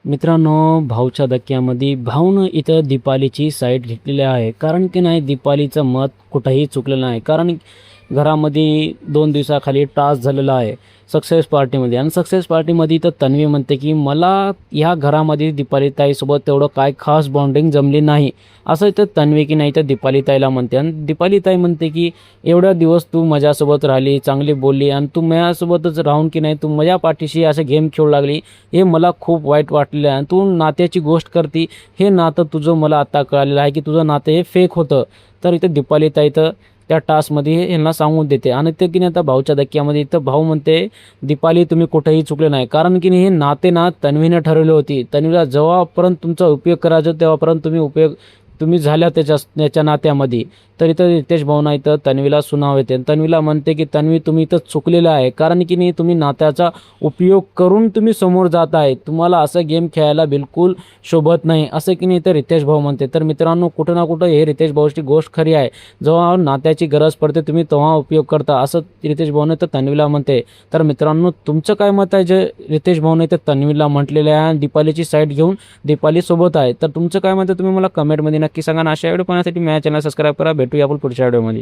मित्रांनो, भाऊच्या धक्क्यामध्ये भाऊनं इथं दीपालीची साईड घेतलेली आहे. कारण की नाही, दीपालीचं मत कुठंही चुकलेलं नाही. कारण घरामध्ये 2 दिवसाखाली टास्क झालेला आहे सक्सेस पार्टीमध्ये, आणि सक्सेस पार्टीमध्ये इथं तन्वी म्हणते की मला ह्या घरामध्ये दीपाली ताईसोबत तेवढं काय खास बॉन्डिंग जमली नाही, असं इथं तन्वी की नाही तर दीपाली ताईला म्हणते. आणि दीपाली ताई म्हणते की एवढ्या दिवस तू माझ्यासोबत राहिली, चांगली बोलली, आणि तू माझ्यासोबतच राहून की नाही तू माझ्या पाठीशी असं गेम खेळू लागली, हे मला खूप वाईट वाटलेलं आहे. आणि तू नात्याची गोष्ट करती, हे नातं तुझं मला आता कळालेलं आहे की तुझं नातं हे फेक होतं. तर इथं दीपाली ताई तर त्या टास्कमध्ये यांना सांगून देते. आणि ते की नाही आता भाऊच्या धक्क्यामध्ये इथं भाऊ म्हणते दीपाली तुम्ही कुठेही चुकले नाही. कारण की हे नाते ना तन्वीने ठरवली होती. तन्वीला जेव्हापर्यंत तुमचा उपयोग करायचा तेव्हापर्यंत तुम्ही झाल्या त्याच्या नात्यामध्ये. तर इथं रितेश भाऊना इथं तन्वीला सुनाव येते. तन्वीला म्हणते की तन्वी तुम्ही इथं चुकलेलं आहे. कारण की नाही तुम्ही नात्याचा उपयोग करून तुम्ही समोर जात आहे. तुम्हाला असं गेम खेळायला बिलकुल शोभत नाही, असं की नाही तर रितेश भाऊ म्हणते. तर मित्रांनो, कुठं ना कुठं हे रितेश भाऊची गोष्ट खरी आहे. जेव्हा नात्याची गरज पडते तुम्ही तेव्हा उपयोग करता, असं रितेश भाऊने तर तन्वीला म्हणते. तर मित्रांनो, तुमचं काय मत आहे जे रितेश भाऊने तर तन्वीला म्हटलेलं आहे आणि दीपालीची साईड घेऊन दीपालीसोबत आहे? तर तुमचं काय मत आहे तुम्ही मला कमेंटमध्ये नक्की सांगा. अशा व्हिडिओ पाहण्यासाठी माझ्या चॅनल सबस्क्राईब करा. भेटूया आपण पुढच्या व्हिडिओमध्ये.